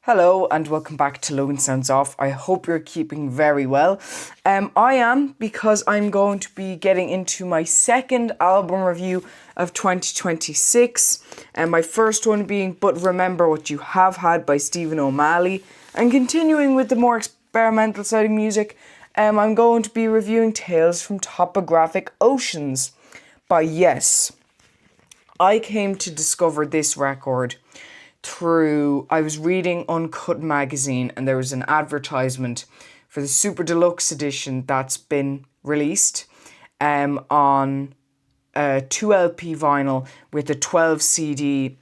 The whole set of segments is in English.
Hello and welcome back to Logan Sounds Off. I hope you're keeping very well. I am, because I'm going to be getting into my second album review of 2026. And my first one being But Remember What You Have Had by Stephen O'Malley. And continuing with the more experimental side of music, I'm going to be reviewing Tales From Topographic Oceans by Yes. I came to discover this record I was reading Uncut magazine, and there was an advertisement for the super deluxe edition that's been released on 2LP vinyl with a 12 CD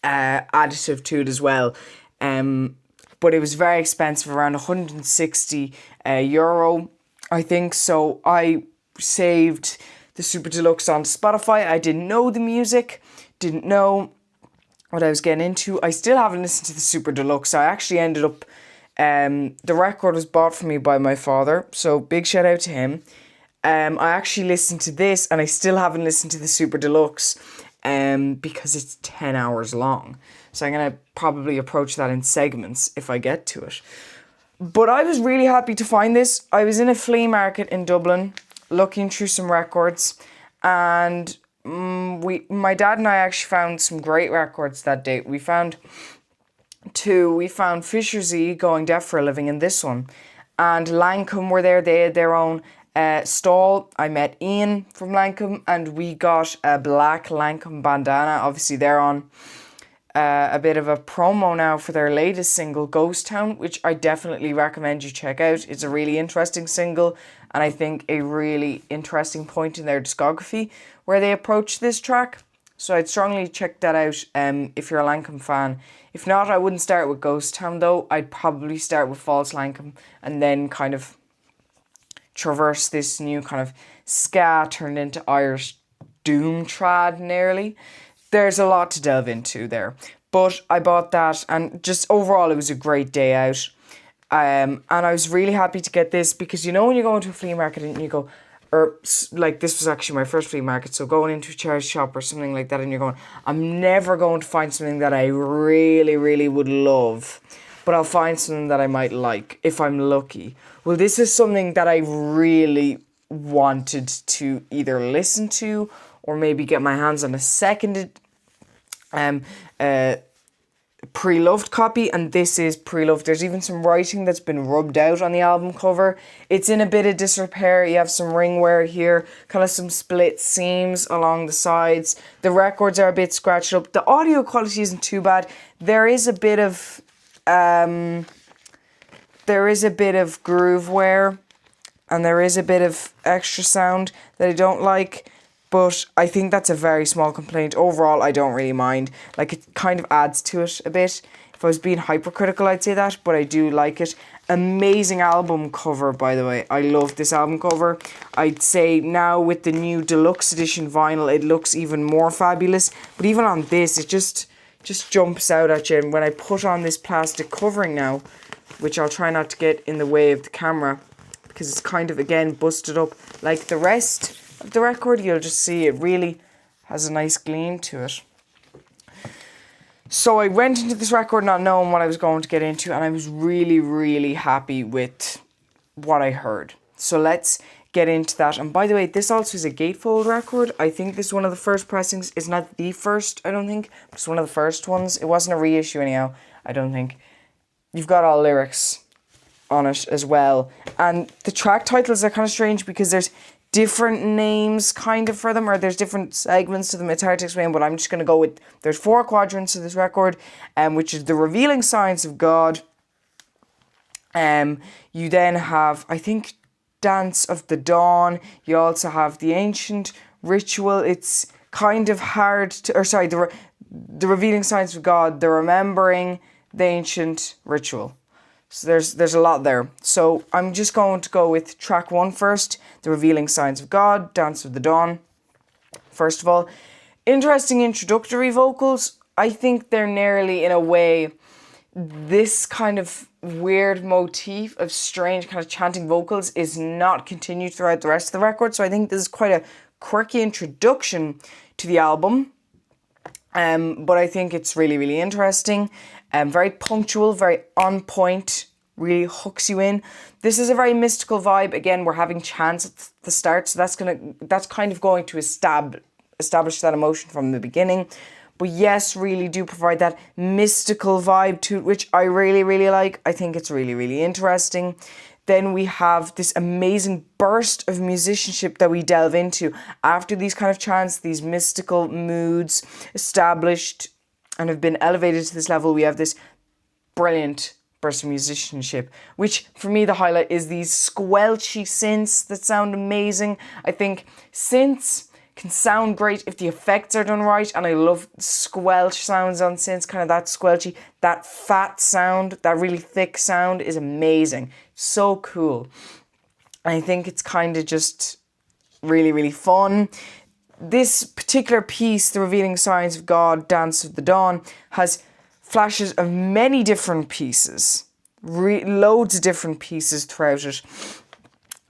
additive to it as well. But it was very expensive, around 160 euro, I think. So I saved the super deluxe on Spotify. I didn't know the music, didn't know what I was getting into. I still haven't listened to the super deluxe. I actually ended up, the record was bought for me by my father, so big shout out to him. I actually listened to this, and I still haven't listened to the super deluxe because it's 10 hours long. So I'm going to probably approach that in segments if I get to it. But I was really happy to find this. I was in a flea market in Dublin looking through some records, and my dad and I actually found some great records that day. We found two. We found Fisher Z, Going Deaf for a Living, in this one. And Lancome were there. They had their own stall. I met Ian from Lancome, and we got a black Lancome bandana. Obviously, they're on a bit of a promo now for their latest single, Ghost Town, which I definitely recommend you check out. It's a really interesting single, and I think a really interesting point in their discography where they approach this track. So I'd strongly check that out if you're a Lancome fan. If not, I wouldn't start with Ghost Town though. I'd probably start with False Lancome and then kind of traverse this new kind of ska turned into Irish doom trad nearly. There's a lot to delve into there. But I bought that, and just overall it was a great day out. And I was really happy to get this because, you know, when you go into a flea market and you go, or like this was actually my first flea market, so going into a charity shop or something like that, and you're going, I'm never going to find something that I really, really would love, but I'll find something that I might like if I'm lucky. Well, this is something that I really wanted to either listen to or maybe get my hands on a seconded pre-loved copy, and this is pre-loved. There's even some writing that's been rubbed out on the album cover. It's in a bit of disrepair. You have some ring wear here, kind of some split seams along the sides. The records are a bit scratched up. The audio quality isn't too bad. There is a bit of groove wear, and there is a bit of extra sound that I don't like. But I think that's a very small complaint. Overall, I don't really mind. Like, it kind of adds to it a bit. If I was being hypercritical, I'd say that, but I do like it. Amazing album cover, by the way. I love this album cover. I'd say now with the new deluxe edition vinyl, it looks even more fabulous. But even on this, it just jumps out at you. And when I put on this plastic covering now, which I'll try not to get in the way of the camera, because it's kind of, again, busted up like the rest of the record, you'll just see it really has a nice gleam to it. So I went into this record not knowing what I was going to get into, and I was really, really happy with what I heard. So let's get into that. And by the way, this also is a gatefold record. I think this is one of the first pressings. It's not the first, I don't think. It's one of the first ones. It wasn't a reissue anyhow, I don't think. You've got all lyrics on it as well. And the track titles are kind of strange because there's different names kind of for them, or there's different segments to them. It's hard to explain, but I'm just going to go with, there's 4 quadrants to this record, which is the revealing science of God. You then have, I think, Dance of the Dawn. You also have the ancient ritual. It's kind of hard to, the revealing science of God, the remembering, the ancient ritual. So there's a lot there. So I'm just going to go with track 1 first, The Revealing Signs of God, Dance of the Dawn. First of all, interesting introductory vocals. I think they're nearly, in a way, this kind of weird motif of strange kind of chanting vocals is not continued throughout the rest of the record. So I think this is quite a quirky introduction to the album. But I think it's really, really interesting. Very punctual, very on point, really hooks you in. This is a very mystical vibe. Again, we're having chants at the start, so that's kind of going to establish that emotion from the beginning. But yes, really do provide that mystical vibe to it, which I really, really like. I think it's really, really interesting. Then we have this amazing burst of musicianship that we delve into. After these kind of chants, these mystical moods established and have been elevated to this level, we have this brilliant burst of musicianship, which for me the highlight is these squelchy synths that sound amazing. I think synths can sound great if the effects are done right, and I love squelch sounds on synths, kind of that squelchy, that fat sound, that really thick sound is amazing. So cool. And I think it's kind of just really, really fun. This particular piece, The Revealing Signs of God, Dance of the Dawn, has flashes of many different pieces, loads of different pieces throughout it.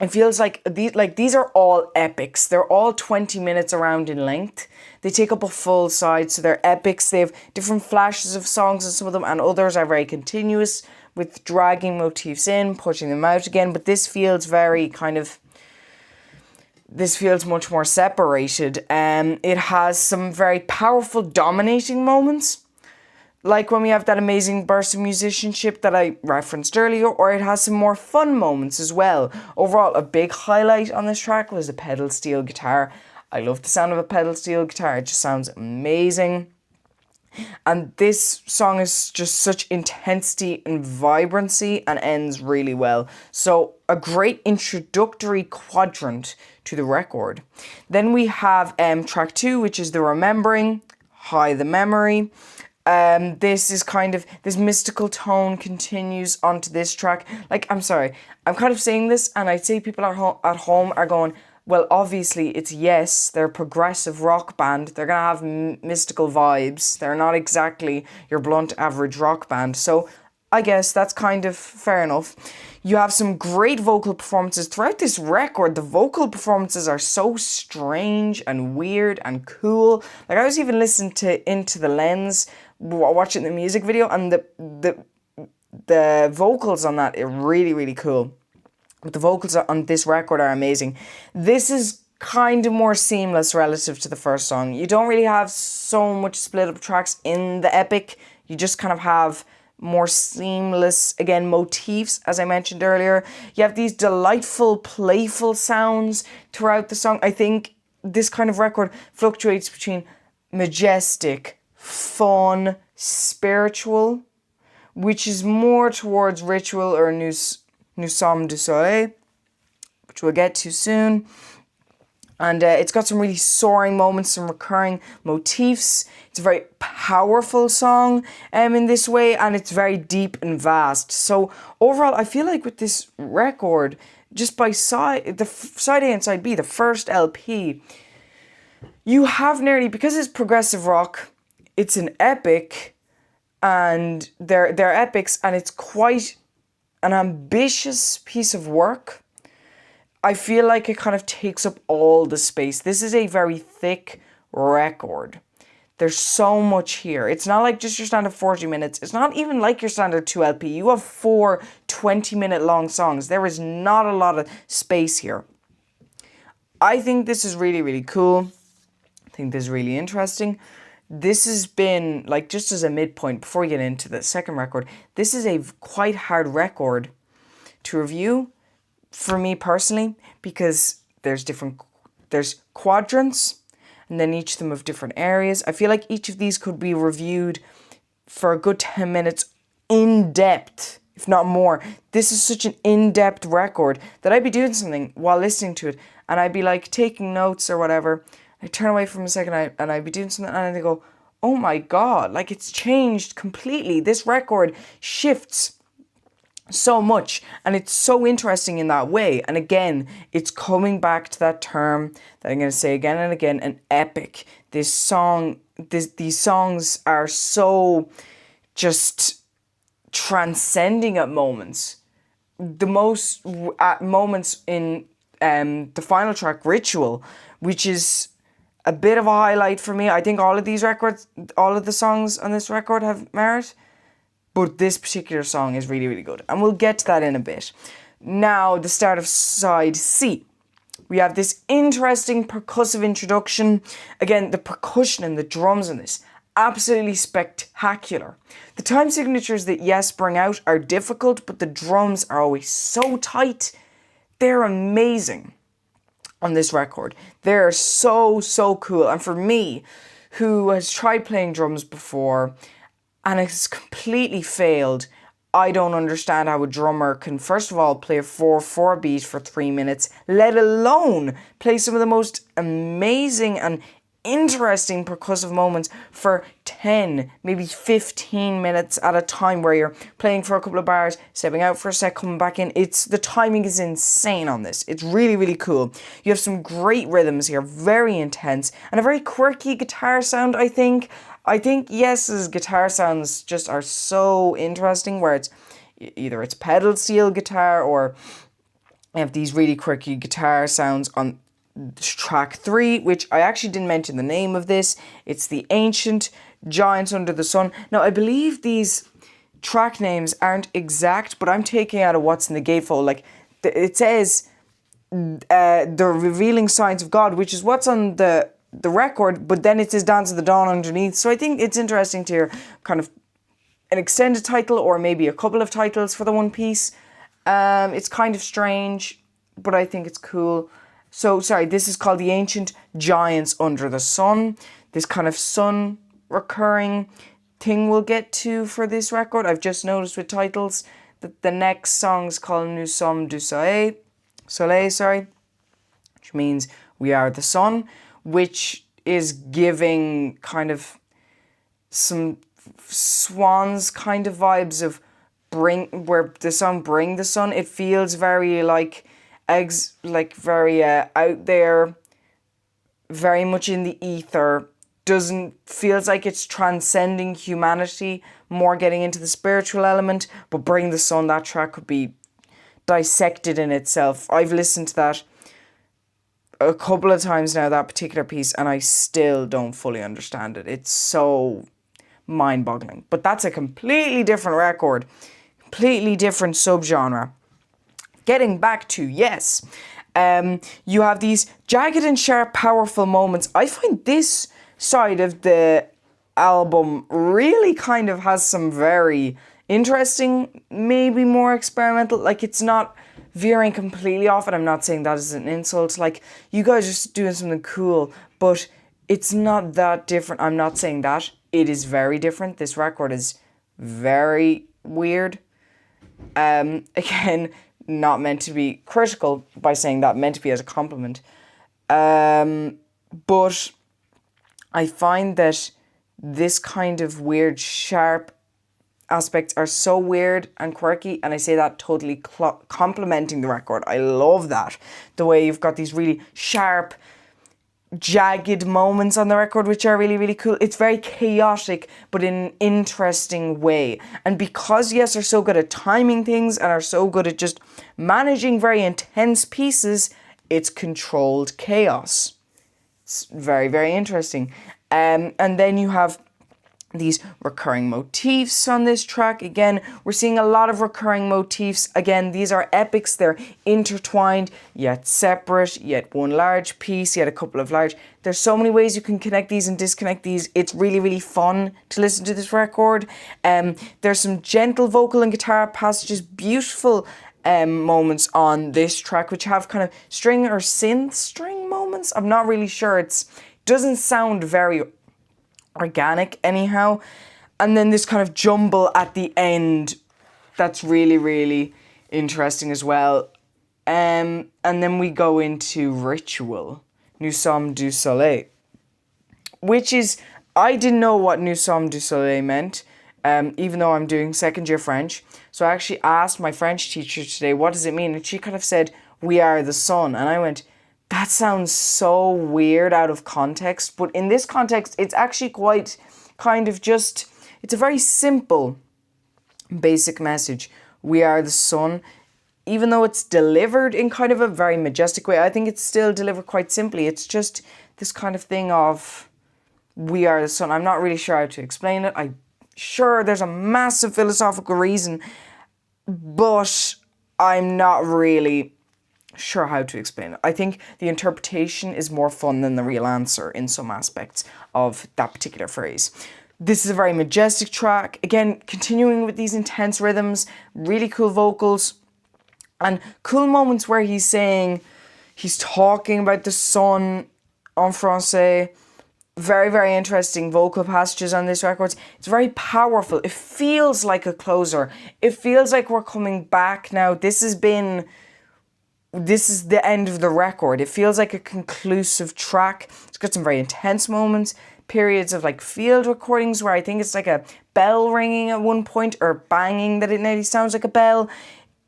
It feels like these are all epics. They're all 20 minutes around in length. They take up a full side, so they're epics. They have different flashes of songs in some of them, and others are very continuous with dragging motifs in, pushing them out again. But this feels much more separated. It has some very powerful, dominating moments, like when we have that amazing burst of musicianship that I referenced earlier, or it has some more fun moments as well. Overall, a big highlight on this track was a pedal steel guitar. I love the sound of a pedal steel guitar. It just sounds amazing. And this song is just such intensity and vibrancy and ends really well. So a great introductory quadrant to the record. Then we have track 2, which is The Remembering, High the Memory. This is kind of, this mystical tone continues onto this track. Like, I'm sorry, I'm kind of saying this, and I'd say people at home are going, well, obviously it's Yes, they're a progressive rock band. They're going to have mystical vibes. They're not exactly your blunt average rock band. So I guess that's kind of fair enough. You have some great vocal performances throughout this record. The vocal performances are so strange and weird and cool. Like, I was even listening to Into the Lens, watching the music video, and the vocals on that are really, really cool. But the vocals on this record are amazing. This is kind of more seamless relative to the first song. You don't really have so much split up tracks in the epic. You just kind of have more seamless, again, motifs, as I mentioned earlier. You have these delightful, playful sounds throughout the song. I think this kind of record fluctuates between majestic, fun, spiritual, which is more towards Ritual or Nous Sommes du Soleil, which we'll get to soon. And it's got some really soaring moments, some recurring motifs. It's a very powerful song in this way, and it's very deep and vast. So overall, I feel like with this record, just by side A and side B, the first LP, you have nearly, because it's progressive rock, it's an epic, and they're epics, and it's quite an ambitious piece of work. I feel like it kind of takes up all the space. This is a very thick record. There's so much here. It's not like just your standard 40 minutes. It's not even like your standard 2 LP. You have 4 20-minute long songs. There is not a lot of space here. I think this is really, really cool. I think this is really interesting. This has been, like, just as a midpoint, before we get into the second record, this is a quite hard record to review for me personally, because there's quadrants, and then each of them have different areas. I feel like each of these could be reviewed for a good 10 minutes in depth, if not more. This is such an in-depth record that I'd be doing something while listening to it, and I'd be like taking notes or whatever. I turn away from a second, and I'd be doing something, and I go, oh my God, like, it's changed completely. This record shifts so much, and it's so interesting in that way. And again, it's coming back to that term that I'm going to say again and again, an epic. These songs are so just transcending at moments. The most at moments in the final track, Ritual, which is a bit of a highlight for me. I think all of the songs on this record have merit. but this particular song is really, really good. And we'll get to that in a bit. Now, the start of side C. We have this interesting percussive introduction. Again, the percussion and the drums in this, absolutely spectacular. The time signatures that Yes bring out are difficult, but the drums are always so tight. They're amazing on this record. They're so, so cool. And for me, who has tried playing drums before and has completely failed, I don't understand how a drummer can, first of all, play a 4/4 beat for 3 minutes, let alone play some of the most amazing and interesting percussive moments for 10, maybe 15 minutes at a time, where you're playing for a couple of bars, stepping out for a sec, coming back in. The timing is insane on this. It's really, really cool. You have some great rhythms here, very intense, and a very quirky guitar sound, I think. I think Yes's guitar sounds just are so interesting, where it's either it's pedal steel guitar or you have these really quirky guitar sounds on track 3, which I actually didn't mention the name of this. It's The Ancient, Giants Under the Sun. Now, I believe these track names aren't exact, but I'm taking out of what's in the gatefold. Like, it says The Revealing Signs of God, which is what's on the record, but then it says Dance of the Dawn underneath. So I think it's interesting to hear kind of an extended title or maybe a couple of titles for the one piece. It's kind of strange, but I think it's cool. So, sorry, this is called The Ancient, Giants Under the Sun. This kind of sun recurring thing we'll get to for this record. I've just noticed with titles that the next song is called Nous sommes du soleil, which means we are the sun, which is giving kind of some Swans kind of vibes of where the song Bring the Sun. It feels very like very out there, very much in the ether. Feels like it's transcending humanity, more getting into the spiritual element. But Bring the Sun, that track could be dissected in itself. I've listened to that a couple of times now, that particular piece, and I still don't fully understand it. It's so mind-boggling. But that's a completely different record, completely different subgenre. Getting back to Yes, you have these jagged and sharp, powerful moments. I find this side of the album really kind of has some very interesting, maybe more experimental, like it's not veering completely off, and I'm not saying that as an insult, like you guys are just doing something cool, but it's not that different. I'm not saying that. It is very different. This record is very weird. Again, not meant to be critical by saying that, meant to be as a compliment. But I find that this kind of weird, sharp aspects are so weird and quirky, and I say that totally complimenting the record. I love that. The way you've got these really sharp, jagged moments on the record, which are really, really cool. It's very chaotic, but in an interesting way. And because Yes are so good at timing things and are so good at just managing very intense pieces, it's controlled chaos. It's very, very interesting. And then you have these recurring motifs on this track. Again, we're seeing a lot of recurring motifs. Again, these are epics. They're intertwined, yet separate, yet one large piece, yet a couple of large. There's so many ways you can connect these and disconnect these. It's really, really fun to listen to this record. There's some gentle vocal and guitar passages, beautiful moments on this track, which have kind of string or synth string moments. I'm not really sure. It doesn't sound very organic anyhow. And then this kind of jumble at the end, that's really, really interesting as well. And then we go into Ritual, Nous sommes du soleil, which is, I didn't know what Nous sommes du soleil meant, even though I'm doing second year French. So I actually asked my French teacher today, what does it mean? And she kind of said, we are the sun. And I went, that sounds so weird out of context, but in this context, it's actually quite kind of just, it's a very simple, basic message. We are the sun. Even though it's delivered in kind of a very majestic way, I think it's still delivered quite simply. It's just this kind of thing of, we are the sun. I'm not really sure how to explain it. Sure, there's a massive philosophical reason, but I'm not really sure how to explain it. I think the interpretation is more fun than the real answer in some aspects of that particular phrase. This is a very majestic track. Again, continuing with these intense rhythms, really cool vocals, and cool moments where he's talking about the sun en français. Very, very interesting vocal passages on this record. It's very powerful. It feels like a closer. It feels like we're coming back now. This is the end of the record. It feels like a conclusive track. It's got some very intense moments, periods of like field recordings where I think it's like a bell ringing at one point, or banging that it nearly sounds like a bell.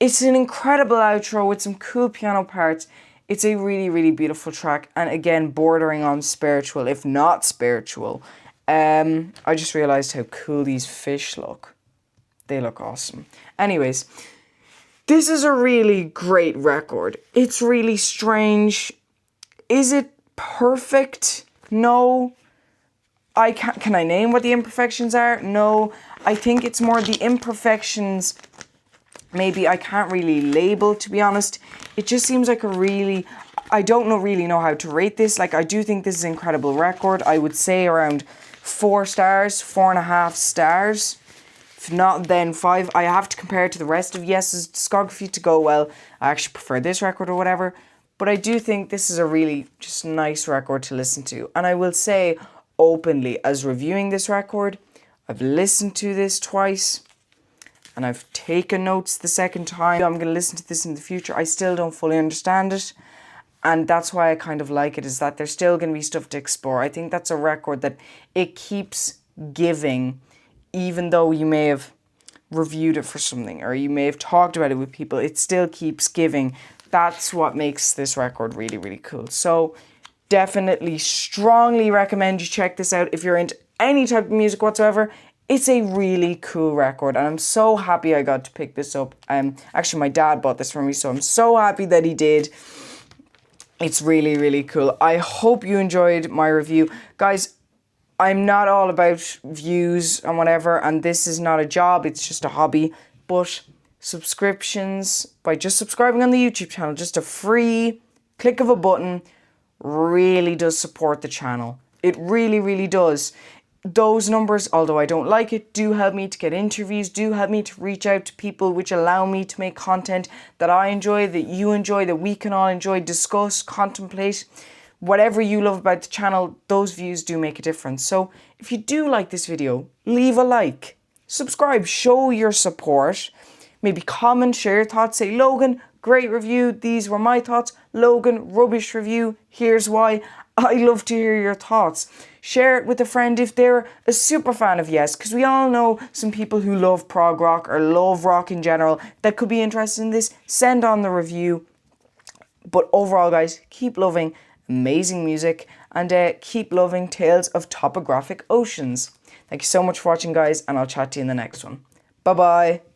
It's an incredible outro with some cool piano parts. It's a really, really beautiful track, and again, bordering on spiritual, if not spiritual. I just realised how cool these fish look. They look awesome. Anyways, this is a really great record. It's really strange. Is it perfect? No. Can I name what the imperfections are? No. I think it's more the imperfections maybe I can't really label, to be honest. It just seems like I don't really know how to rate this. Like, I do think this is an incredible record. I would say around 4 stars, 4.5 stars. If not, then 5. I have to compare it to the rest of Yes's discography to go, well, I actually prefer this record or whatever. But I do think this is a really just nice record to listen to. And I will say openly, as reviewing this record, I've listened to this twice. And I've taken notes the second time. I'm going to listen to this in the future. I still don't fully understand it. And that's why I kind of like it, is that there's still going to be stuff to explore. I think that's a record that it keeps giving, even though you may have reviewed it for something or you may have talked about it with people. It still keeps giving. That's what makes this record really, really cool. So definitely strongly recommend you check this out if you're into any type of music whatsoever. It's a really cool record, and I'm so happy I got to pick this up. Actually, my dad bought this for me, so I'm so happy that he did. It's really, really cool. I hope you enjoyed my review. Guys, I'm not all about views and whatever, and this is not a job, it's just a hobby. But subscriptions, by just subscribing on the YouTube channel, just a free click of a button, really does support the channel. It really, really does. Those numbers, although I don't like it, do help me to get interviews, do help me to reach out to people, which allow me to make content that I enjoy, that you enjoy, that we can all enjoy, discuss, contemplate. Whatever you love about the channel, those views do make a difference. So if you do like this video, leave a like, subscribe, show your support, maybe comment, share your thoughts, say, Logan, great review, these were my thoughts. Logan, rubbish review, here's why. I love to hear your thoughts. Share it with a friend if they're a super fan of Yes, because we all know some people who love prog rock or love rock in general that could be interested in this. Send on the review. But overall, guys, keep loving amazing music and keep loving Tales of Topographic Oceans. Thank you so much for watching, guys, and I'll chat to you in the next one. Bye-bye.